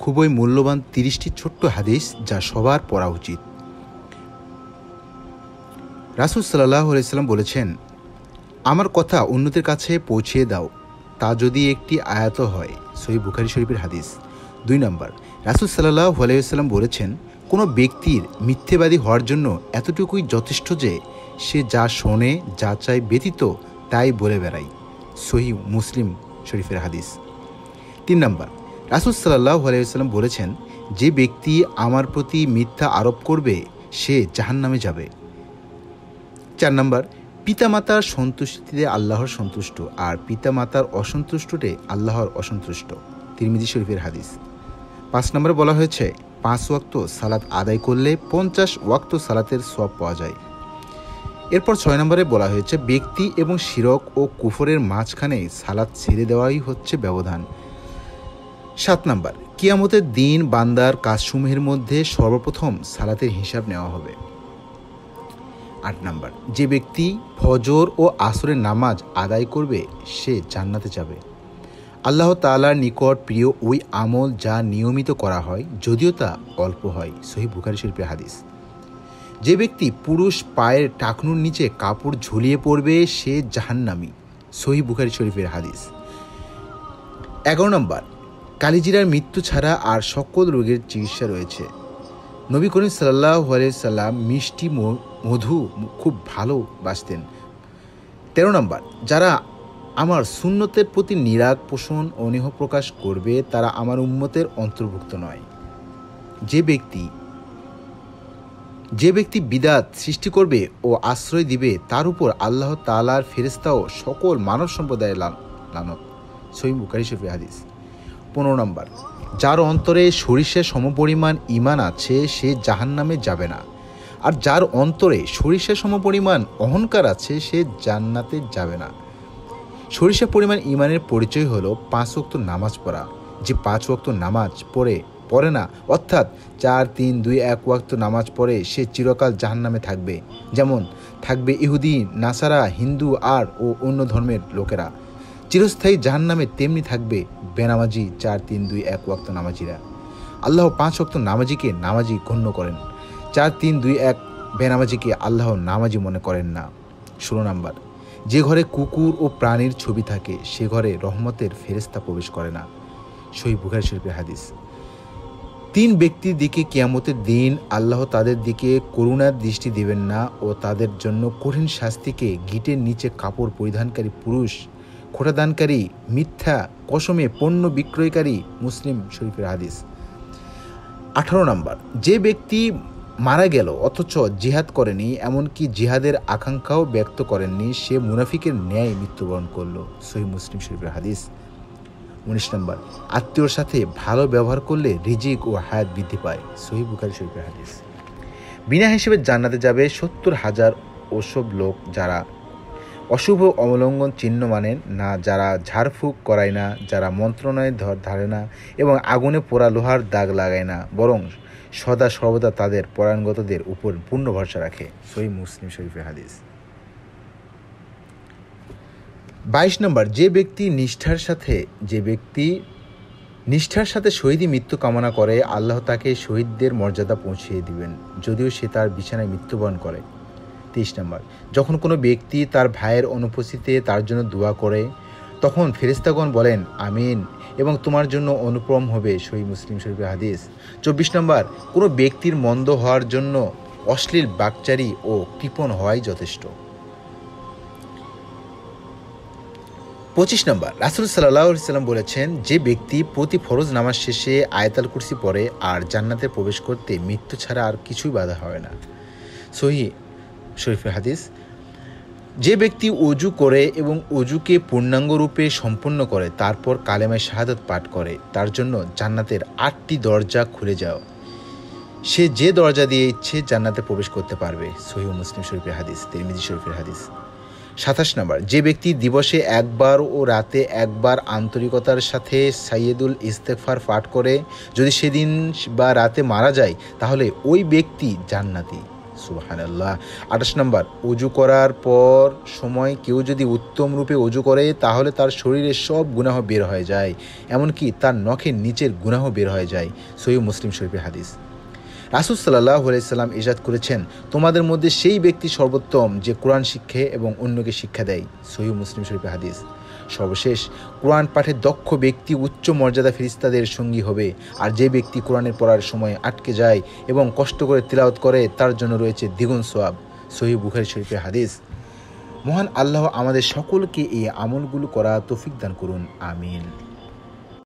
খুবই মূল্যবান 30টি ছোট্ট হাদিস যা সবার পড়া উচিত। রাসূল সাল্লাল্লাহু আলাইহি ওয়াসাল্লাম বলেছেন, আমার কথা অন্যদের কাছে পৌঁছিয়ে দাও, তা যদি একটি আয়াত হয়। সহিহ বুখারী শরীফের হাদিস। 2 নম্বর, রাসূল সাল্লাল্লাহু আলাইহি ওয়াসাল্লাম বলেছেন, কোনো ব্যক্তির মিথ্যেবাদী হওয়ার জন্য এতটুকুই যথেষ্ট যে সে যা শোনে, যা চায় ব্যতীত তাই বলে বেড়ায়। সহিহ মুসলিম শরীফের হাদিস। 3 নম্বর, রাসূল সাল্লাল্লাহু আলাইহি ওয়াসাল্লাম বলেছেন, যে ব্যক্তি আমার প্রতি মিথ্যা আরোপ করবে সে জাহান্নামে যাবে। 4 নম্বর, পিতামাতার সন্তুষ্টিতে আল্লাহর সন্তুষ্ট, আর পিতামাতার অসন্তুষ্টতে আল্লাহর অসন্তুষ্ট। তিরমিজি শরীফের হাদিস। 5 নম্বরে বলা হয়েছে, 5 ওয়াক্ত সালাত আদায় করলে 50 ওয়াক্ত সালাতের সওয়াব পাওয়া যায়। এরপর 6 নম্বরে বলা হয়েছে, ব্যক্তি এবং শিরক ও কুফরের মাঝখানে সালাত ছেড়ে দেওয়াই হচ্ছে ব্যবধান। 7 নম্বর, কিয়ামতের দিন বান্দার কাজসমূহের মধ্যে সর্বপ্রথম সালাতের হিসাব নেওয়া হবে। 8 নম্বর, যে ব্যক্তি ফজর ও আসরের নামাজ আদায় করবে সে জান্নাতে যাবে। আল্লাহ তাআলার নিকট প্রিয় ওই আমল যা নিয়মিত করা হয়, যদিও তা অল্প হয়। সহিহ বুখারী শরীফের হাদিস। যে ব্যক্তি পুরুষ পায়ের টাকনুর নিচে কাপড় ঝুলিয়ে পড়বে সে জাহান্নামী। সহিহ বুখারী শরীফের হাদিস। 11 নম্বর, কালিজিরার মৃত্যু ছাড়া আর সকল রোগের চিকিৎসা রয়েছে। নবী করিম সাল্লাল্লাহু আলাইহি সাল্লাম মিষ্টি মধু খুব ভালোবাসতেন। 13 নম্বর, যারা আমার সুন্নতের প্রতি নিরাগ পোষণ ও স্নেহ প্রকাশ করবে তারা আমার উম্মতের অন্তর্ভুক্ত নয়। যে ব্যক্তি বিদআত সৃষ্টি করবে ও আশ্রয় দিবে তার উপর আল্লাহ তাআলার ফেরেশতা ও সকল মানব সম্প্রদায়ের লানত। সহিহ বুখারী শরীফের হাদিস। 15 নম্বর, যার অন্তরে সরিষার সমপরিমাণ ঈমান আছে সে জাহান্নামে যাবে না, আর যার অন্তরে সরিষার সমপরিমাণ অহংকার আছে সে জান্নাতে যাবে না। সরিষা পরিমাণ ঈমানের পরিচয় হলো 5 ওয়াক্ত নামাজ পড়া। যে 5 ওয়াক্ত নামাজ পড়ে না, অর্থাৎ 4, 3, 2, 1 ওয়াক্ত নামাজ পড়ে সে চিরকাল জাহান্নামে থাকবে, যেমন থাকবে ইহুদি, নাসারা, হিন্দু আর ও অন্য ধর্মের লোকেরা। চিরস্থায়ী জাহান্নামে তেমনি থাকবে বেনামাজি 4, 3, 2, 1 ওয়াক্ত নামাজিরা। আল্লাহ 5 ওয়াক্ত নামাজিকে নামাজি গণ্য করেন, 4, 3, 2, 1 বেনামাজিকে আল্লাহ নামাজি মনে করেন না। 16 নম্বর, যে ঘরে কুকুর ও প্রাণীর ছবি থাকে সে ঘরে রহমতের ফেরেশতা প্রবেশ করে না। সহিহ বুখারী শরীফের হাদিস। 3 ব্যক্তির দিকে কিয়ামতের দিন আল্লাহ তাদের দিকে করুণার দৃষ্টি দেবেন না ও তাদের জন্য কঠিন শাস্তিকে গিটের নিচে কাপড় পরিধানকারী পুরুষ, খোঁটাদানকারী, মিথ্যা কসমে পণ্য বিক্রয়কারী। মুসলিম শরীফের হাদিস। 18 নম্বর, যে ব্যক্তি মারা গেল অথচ জিহাদ করেনি, এমনকি জিহাদের আকাঙ্ক্ষাও ব্যক্ত করেননি, সে মুনাফিকের ন্যায় মৃত্যুবরণ করল। সহিহ মুসলিম শরীফের হাদিস। 19 নম্বর, আত্মীয়র সাথে ভালো ব্যবহার করলে রিজিক ও হায়াত বৃদ্ধি পায়। সহিহ বুখারী শরীফের হাদিস। বিনা হিসেবে জান্নাতে যাবে 70,000 ওসব লোক যারা অশুভ অবলম্বন চিহ্ন মানেন না, যারা ঝাড়ফুঁক করায় না, যারা মন্ত্রণায় ধারে না এবং আগুনে পোড়া লোহার দাগ লাগায় না, বরং সদা সর্বদা তাদের পরায়ণগতদের উপর পূর্ণ ভরসা রাখে। সহিহ মুসলিম শরীফের হাদিস। 22 নম্বর, যে ব্যক্তি নিষ্ঠার সাথে শহীদি মৃত্যু কামনা করে আল্লাহ তাকে শহীদদের মর্যাদা পৌঁছিয়ে দিবেন, যদিও সে তার বিছানায় মৃত্যুবরণ করে। 23 নম্বর, যখন কোনো ব্যক্তি তার ভাইয়ের অনুপস্থিতিতে তার জন্য দোয়া করে তখন ফেরেশতাগণ বলেন আমিন এবং তোমার জন্য অনুপম হবে। সহিহ মুসলিম শরীফের হাদিস। 24 নম্বর, কোনো ব্যক্তির মন্দ হওয়ার জন্য অশ্লীল বাকচারী ও কৃপণ হওয়াই যথেষ্ট। 25 নম্বর, রাসূল সাল্লাল্লাহু আলাইহি ওয়াসাল্লাম বলেছেন, যে ব্যক্তি প্রতি ফরজ নামাজ শেষে আয়াতুল কুরসি পড়ে আর জান্নাতে প্রবেশ করতে মৃত্যু ছাড়া আর কিছুই বাধা হয় না। সহিহ শরীফের হাদিস। যে ব্যক্তি ওযু করে এবং ওযুকে পূর্ণাঙ্গ রূপে সম্পন্ন করে তারপর কালেমায়ে শাহাদাত পাঠ করে তার জন্য জান্নাতের 8টি দরজা খুলে যায়, সে যে দরজা দিয়ে ইচ্ছে জান্নাতে প্রবেশ করতে পারবে। সহিহ মুসলিম শরীফের হাদিস। তিরমিজি শরীফের হাদিস। 27 নম্বর, যে ব্যক্তি দিবসে একবার ও রাতে একবার আন্তরিকতার সাথে সাইয়্যিদুল ইস্তেগফার পাঠ করে যদি সেদিন বা রাতে মারা যায় তাহলে ওই ব্যক্তি জান্নাতি। সুবহানাল্লাহ। 28 নম্বর, অজু করার পর সময় কেউ যদি উত্তম রূপে অজু করে তাহলে তার শরীরের সব গুনাহ বের হয়ে যায়, এমনকি তার নখের নিচের গুনাহ বের হয়ে যায়। সহিহ মুসলিম শরীফের হাদিস। রাসূল সাল্লাল্লাহু আলাইহি সাল্লাম ইরশাদ করেছেন, তোমাদের মধ্যে সেই ব্যক্তি সর্বোত্তম যে কোরআন শিক্ষে এবং অন্যকে শিক্ষা দেয়। সহিহ মুসলিম শরীফের হাদিস। সর্বশেষ, কোরআন পাঠে দক্ষ ব্যক্তি উচ্চ মর্যাদা ফেরেশতাদের সঙ্গী হবে, আর যে ব্যক্তি কোরআনের পড়ার সময় আটকে যায় এবং কষ্ট করে তিলাওয়াত করে তার জন্য রয়েছে দ্বিগুণ সওয়াব। সহিহ বুখারী শরীফের হাদিস। মহান আল্লাহ আমাদের সকলকে এই আমলগুলো করা তৌফিক দান করুন, আমিন।